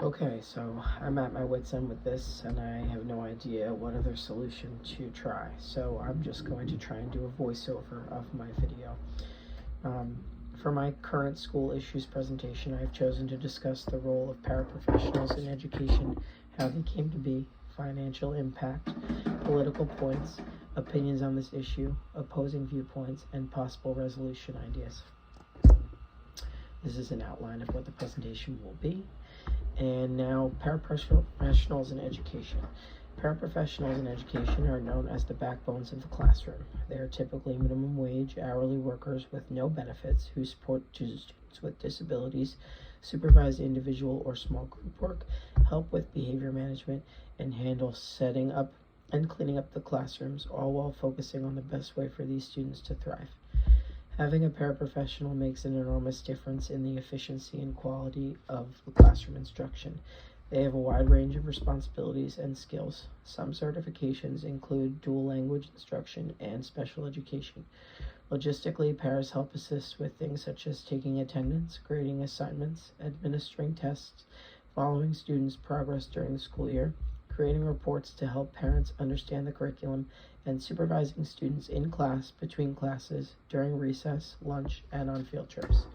Okay, so I'm at my wit's end with this, and I have no idea what other solution to try. So I'm just going to try and do a voiceover of my video. Um, for my current school issues presentation, I have chosen to discuss the role of paraprofessionals in education, how they came to be, financial impact, political points, opinions on this issue, opposing viewpoints, and possible resolution ideas. This is an outline of what the presentation will be. And now, paraprofessionals in education. Paraprofessionals in education are known as the backbones of the classroom. They are typically minimum wage hourly workers with no benefits who support students with disabilities, supervise individual or small group work, help with behavior management, and handle setting up and cleaning up the classrooms, all while focusing on the best way for these students to thrive. Having a paraprofessional makes an enormous difference in the efficiency and quality of the classroom instruction. They have a wide range of responsibilities and skills. Some certifications include dual language instruction and special education. Logistically, paras help assist with things such as taking attendance, grading assignments, administering tests, following students' progress during the school year, creating reports to help parents understand the curriculum, and supervising students in class, between classes, during recess, lunch, and on field trips.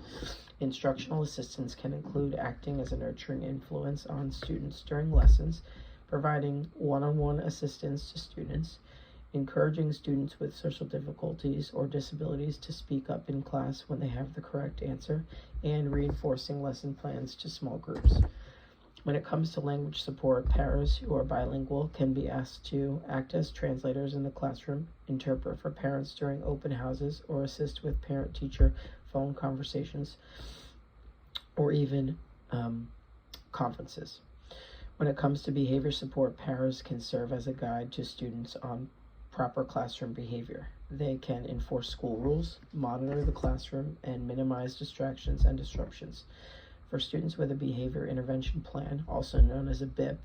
Instructional assistants can include acting as a nurturing influence on students during lessons, providing one-on-one assistance to students, encouraging students with social difficulties or disabilities to speak up in class when they have the correct answer, and reinforcing lesson plans to small groups. When it comes to language support, paras who are bilingual can be asked to act as translators in the classroom, interpret for parents during open houses, or assist with parent-teacher phone conversations, or even conferences. When it comes to behavior support, paras can serve as a guide to students on proper classroom behavior. They can enforce school rules, monitor the classroom, and minimize distractions and disruptions. For students with a behavior intervention plan, also known as a BIP,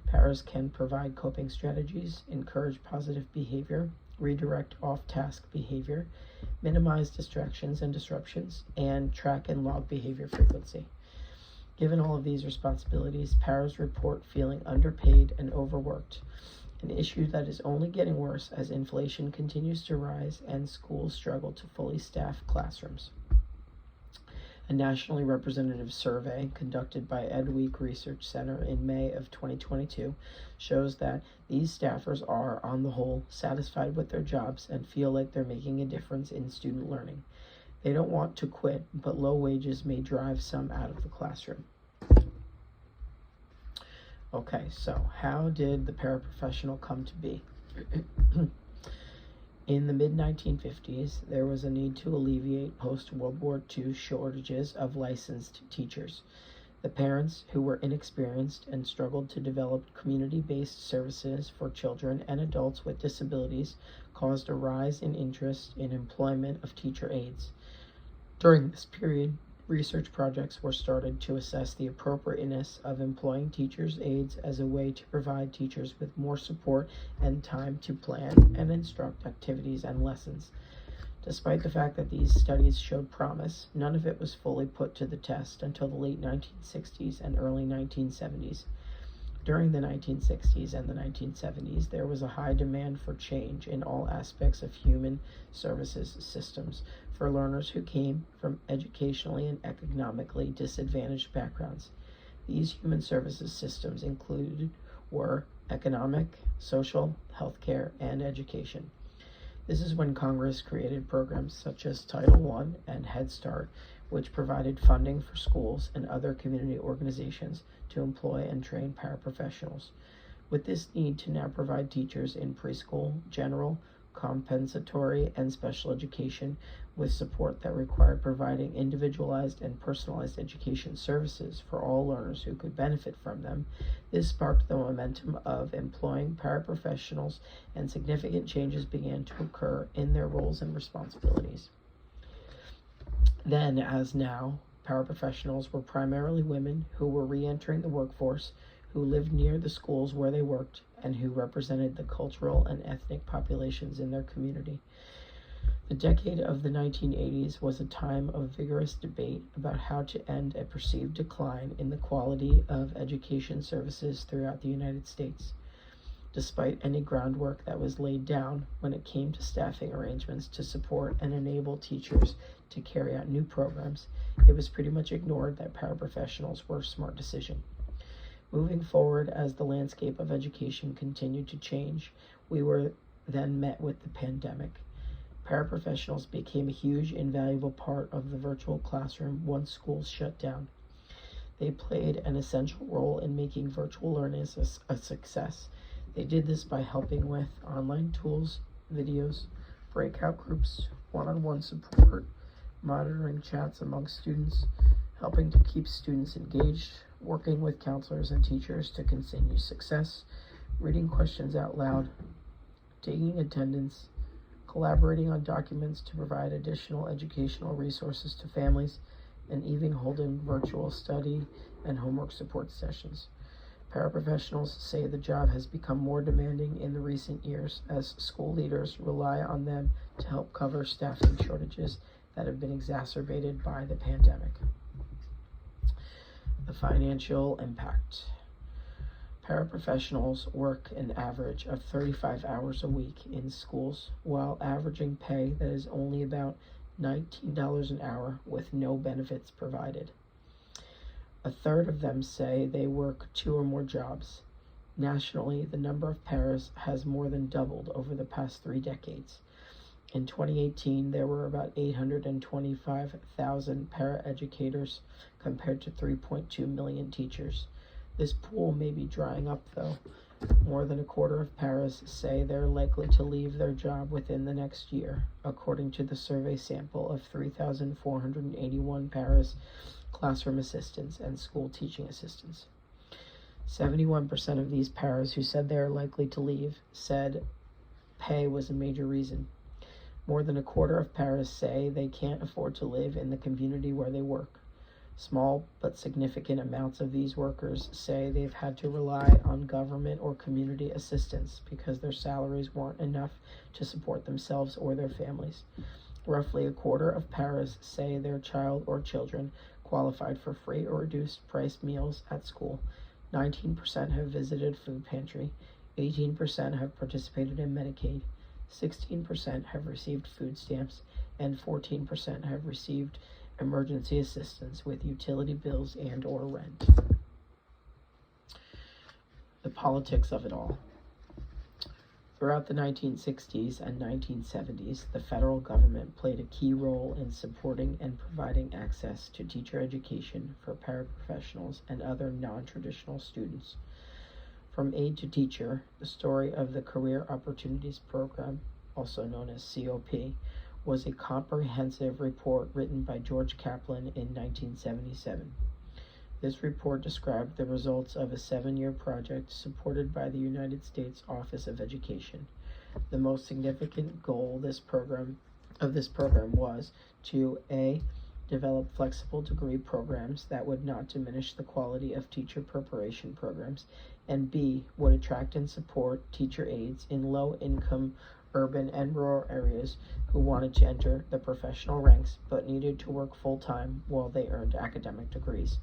paras can provide coping strategies, encourage positive behavior, redirect off-task behavior, minimize distractions and disruptions, and track and log behavior frequency. Given all of these responsibilities, paras report feeling underpaid and overworked, an issue that is only getting worse as inflation continues to rise and schools struggle to fully staff classrooms. A nationally representative survey conducted by EdWeek Research Center in May of 2022 shows that these staffers are, on the whole, satisfied with their jobs and feel like they're making a difference in student learning. They don't want to quit, but low wages may drive some out of the classroom. Okay, so how did the paraprofessional come to be? In the mid-1950s, there was a need to alleviate post-World War II shortages of licensed teachers. The parents, who were inexperienced and struggled to develop community-based services for children and adults with disabilities, caused a rise in interest in employment of teacher aides. During this period, research projects were started to assess the appropriateness of employing teachers' aides as a way to provide teachers with more support and time to plan and instruct activities and lessons. Despite the fact that these studies showed promise, none of it was fully put to the test until the late 1960s and early 1970s. During the 1960s and the 1970s, there was a high demand for change in all aspects of human services systems for learners who came from educationally and economically disadvantaged backgrounds. These human services systems were economic, social, healthcare, and education. This is when Congress created programs such as Title I and Head Start, which provided funding for schools and other community organizations to employ and train paraprofessionals. With this need to now provide teachers in preschool, general, compensatory, and special education with support that required providing individualized and personalized education services for all learners who could benefit from them, this sparked the momentum of employing paraprofessionals, and significant changes began to occur in their roles and responsibilities. Then, as now, paraprofessionals were primarily women who were re-entering the workforce, who lived near the schools where they worked, and who represented the cultural and ethnic populations in their community. The decade of the 1980s was a time of vigorous debate about how to end a perceived decline in the quality of education services throughout the United States. Despite any groundwork that was laid down when it came to staffing arrangements to support and enable teachers to carry out new programs, it was pretty much ignored that paraprofessionals were a smart decision. Moving forward, as the landscape of education continued to change, we were then met with the pandemic. Paraprofessionals became a huge, invaluable part of the virtual classroom once schools shut down. They played an essential role in making virtual learning a success. They did this by helping with online tools, videos, breakout groups, one-on-one support, monitoring chats among students, helping to keep students engaged, working with counselors and teachers to continue success, reading questions out loud, taking attendance, collaborating on documents to provide additional educational resources to families, and even holding virtual study and homework support sessions. Paraprofessionals say the job has become more demanding in the recent years as school leaders rely on them to help cover staffing shortages that have been exacerbated by the pandemic. The financial impact. Paraprofessionals work an average of 35 hours a week in schools while averaging pay that is only about $19 an hour with no benefits provided. A third of them say they work 2 or more jobs. Nationally, the number of paras has more than doubled over the past 3 decades. In 2018, there were about 825,000 para-educators compared to 3.2 million teachers. This pool may be drying up, though. More than a quarter of paras say they're likely to leave their job within the next year, according to the survey sample of 3,481 paras, classroom assistants, and school teaching assistants. 71% of these paras who said they are likely to leave said pay was a major reason. More than a quarter of paras say they can't afford to live in the community where they work. Small but significant amounts of these workers say they've had to rely on government or community assistance because their salaries weren't enough to support themselves or their families. Roughly a quarter of paras say their child or children qualified for free or reduced price meals at school. 19% have visited food pantry. 18% have participated in Medicaid. 16% have received food stamps, and 14% have received emergency assistance with utility bills and or rent. The politics of it all. Throughout the 1960s and 1970s, the federal government played a key role in supporting and providing access to teacher education for paraprofessionals and other non-traditional students. From Aid to Teacher, the story of the Career Opportunities Program, also known as COP, was a comprehensive report written by George Kaplan in 1977. This report described the results of a 7-year project supported by the United States Office of Education. The most significant goal of this program was to A, develop flexible degree programs that would not diminish the quality of teacher preparation programs, and B, would attract and support teacher aides in low-income urban and rural areas who wanted to enter the professional ranks but needed to work full-time while they earned academic degrees.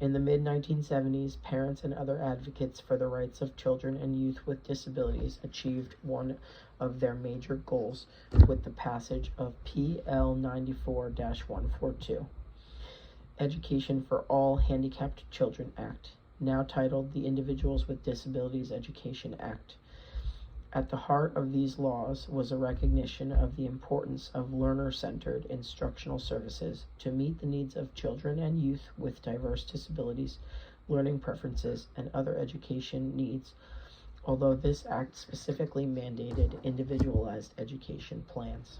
In the mid-1970s, parents and other advocates for the rights of children and youth with disabilities achieved one of their major goals with the passage of PL 94-142, Education for All Handicapped Children Act, now titled the Individuals with Disabilities Education Act. At the heart of these laws was a recognition of the importance of learner-centered instructional services to meet the needs of children and youth with diverse disabilities, learning preferences, and other education needs, although this act specifically mandated individualized education plans.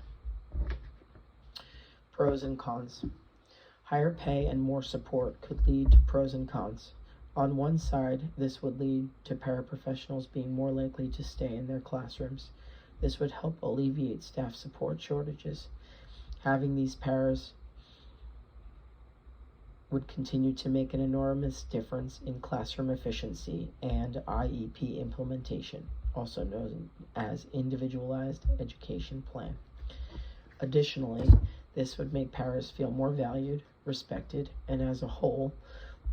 Pros and cons. Higher pay and more support could lead to pros and cons. On one side, this would lead to paraprofessionals being more likely to stay in their classrooms. This would help alleviate staff support shortages. Having these paras would continue to make an enormous difference in classroom efficiency and IEP implementation, also known as Individualized Education Plan. Additionally, this would make paras feel more valued, respected, and as a whole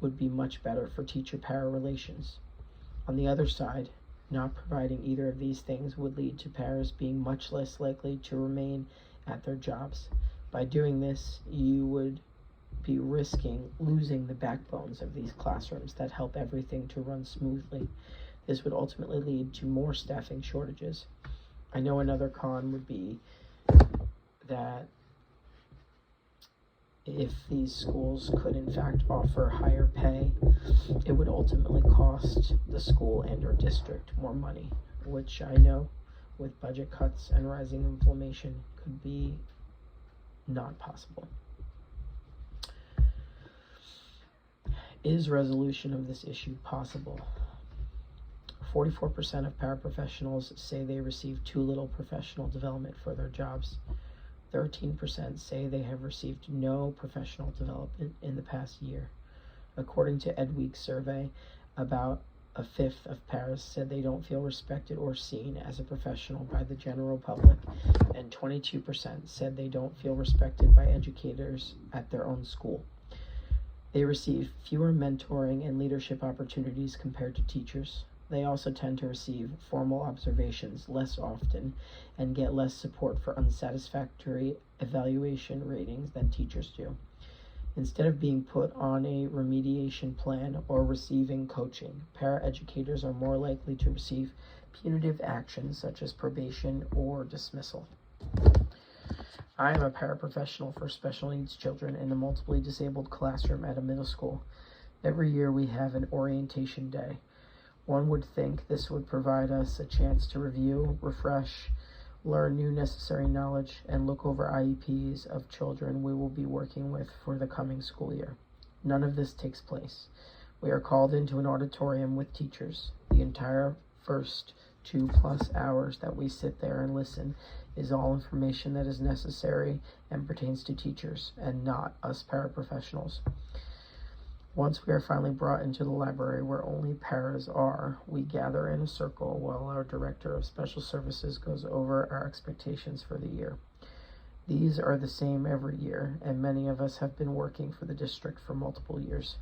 would be much better for teacher-para relations. On the other side, not providing either of these things would lead to paras being much less likely to remain at their jobs. By doing this, you would be risking losing the backbones of these classrooms that help everything to run smoothly. This would ultimately lead to more staffing shortages. I know another con would be that if these schools could in fact offer higher pay, it would ultimately cost the school and or district more money, which I know with budget cuts and rising inflation could be not possible. Is resolution of this issue possible? 44% of paraprofessionals say they receive too little professional development for their jobs. 13% say they have received no professional development in the past year. According to EdWeek's survey, about a fifth of paras said they don't feel respected or seen as a professional by the general public, and 22% said they don't feel respected by educators at their own school. They receive fewer mentoring and leadership opportunities compared to teachers. They also tend to receive formal observations less often and get less support for unsatisfactory evaluation ratings than teachers do. Instead of being put on a remediation plan or receiving coaching, paraeducators are more likely to receive punitive actions such as probation or dismissal. I am a paraprofessional for special needs children in a multiply disabled classroom at a middle school. Every year we have an orientation day. One would think this would provide us a chance to review, refresh, learn new necessary knowledge, and look over IEPs of children we will be working with for the coming school year. None of this takes place. We are called into an auditorium with teachers. The entire first 2+ hours that we sit there and listen is all information that is necessary and pertains to teachers and not us paraprofessionals. Once we are finally brought into the library where only paras are, we gather in a circle while our director of special services goes over our expectations for the year. These are the same every year, and many of us have been working for the district for multiple years.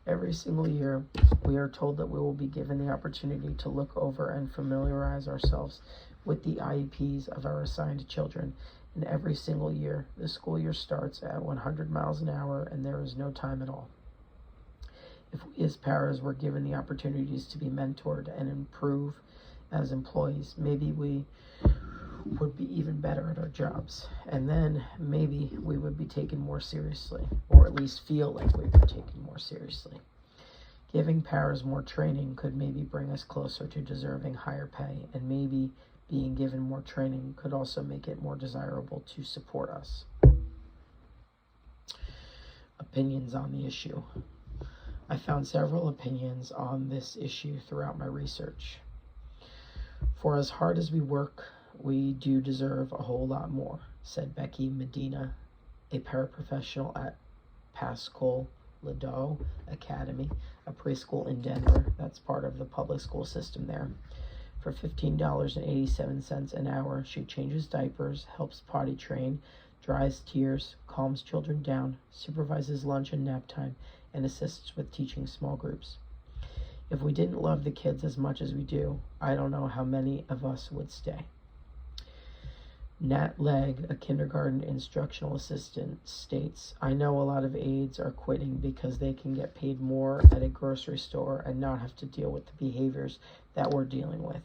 Every single year, we are told that we will be given the opportunity to look over and familiarize ourselves with the IEPs of our assigned children, and every single year, the school year starts at 100 miles an hour and there is no time at all. If we as paras were given the opportunities to be mentored and improve as employees, maybe we would be even better at our jobs, and then maybe we would be taken more seriously, or at least feel like we were taken more seriously. Giving paras more training could maybe bring us closer to deserving higher pay, and maybe being given more training could also make it more desirable to support us. Opinions on the issue. I found several opinions on this issue throughout my research. For as hard as we work, we do deserve a whole lot more, said Becky Medina, a paraprofessional at Pascal Ledo Academy, a preschool in Denver that's part of the public school system there. For $15.87 an hour, she changes diapers, helps potty train, dries tears, calms children down, supervises lunch and nap time, and assists with teaching small groups. If we didn't love the kids as much as we do, I don't know how many of us would stay. Nat Legg, a kindergarten instructional assistant, states, I know a lot of aides are quitting because they can get paid more at a grocery store and not have to deal with the behaviors that we're dealing with.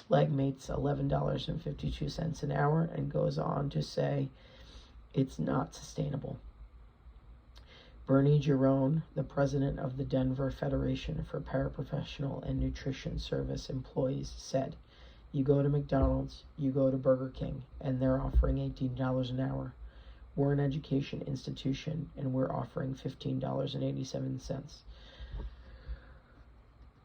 Legg makes $11.52 an hour and goes on to say it's not sustainable. Bernie Giron, the president of the Denver Federation for Paraprofessional and Nutrition Service Employees, said, you go to McDonald's, you go to Burger King, and they're offering $18 an hour. We're an education institution, and we're offering $15.87.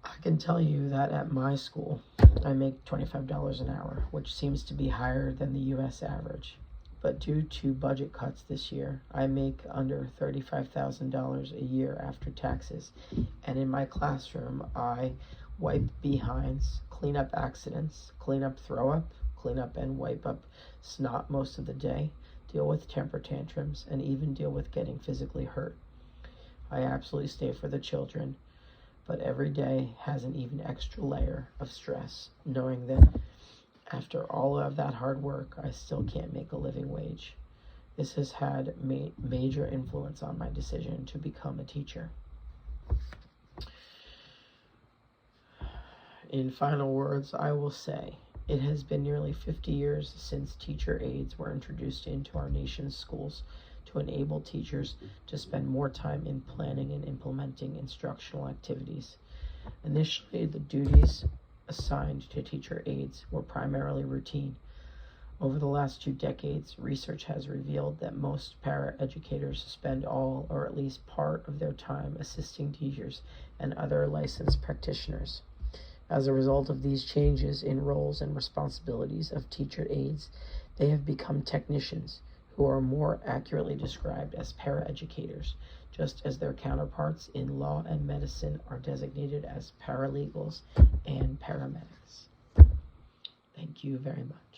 I can tell you that at my school, I make $25 an hour, which seems to be higher than the U.S. average. But due to budget cuts this year, I make under $35,000 a year after taxes, and in my classroom, I wipe behinds, clean up accidents, clean up throw up, clean up and wipe up snot most of the day, deal with temper tantrums, and even deal with getting physically hurt. I absolutely stay for the children, but every day has an even extra layer of stress, knowing that after all of that hard work, I still can't make a living wage. This has had major influence on my decision to become a teacher. In final words, I will say, it has been nearly 50 years since teacher aides were introduced into our nation's schools to enable teachers to spend more time in planning and implementing instructional activities. Initially, the duties assigned to teacher aides were primarily routine. Over the last 2 decades, research has revealed that most paraeducators spend all or at least part of their time assisting teachers and other licensed practitioners. As a result of these changes in roles and responsibilities of teacher aides, they have become technicians, who are more accurately described as paraeducators, just as their counterparts in law and medicine are designated as paralegals and paramedics. Thank you very much.